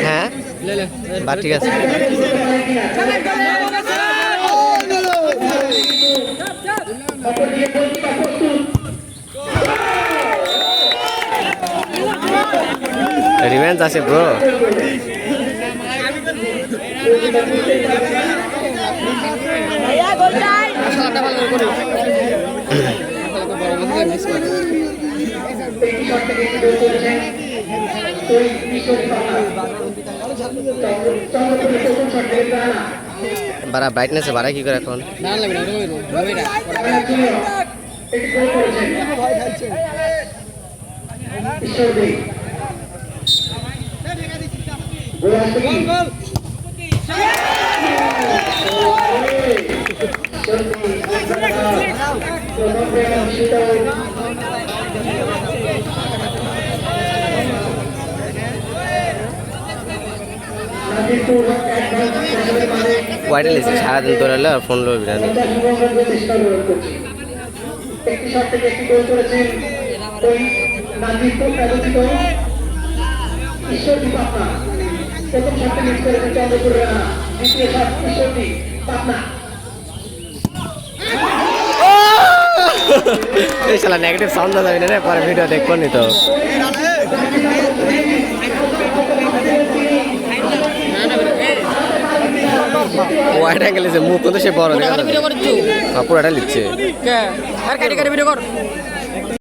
হ্যাঁ বা ঠিক আছে। রিভেঞ্জ আছে ব্রো। বাড়া ব্রাইটনেস বাড়ায় কি করে এখন? ওয়াইডে লিখছে সারাদিন তোর এলো আর ফোন লবি না। এই শালা নেগেটিভ সাউন্ড যাবে না রে, পরে ভিডিও দেখবো নি তো। ওয়াইড অ্যাঙ্গেল লিখছে, মুখ কিন্তু সে বড় দেখা যাবে। পুরোটা লিখছে।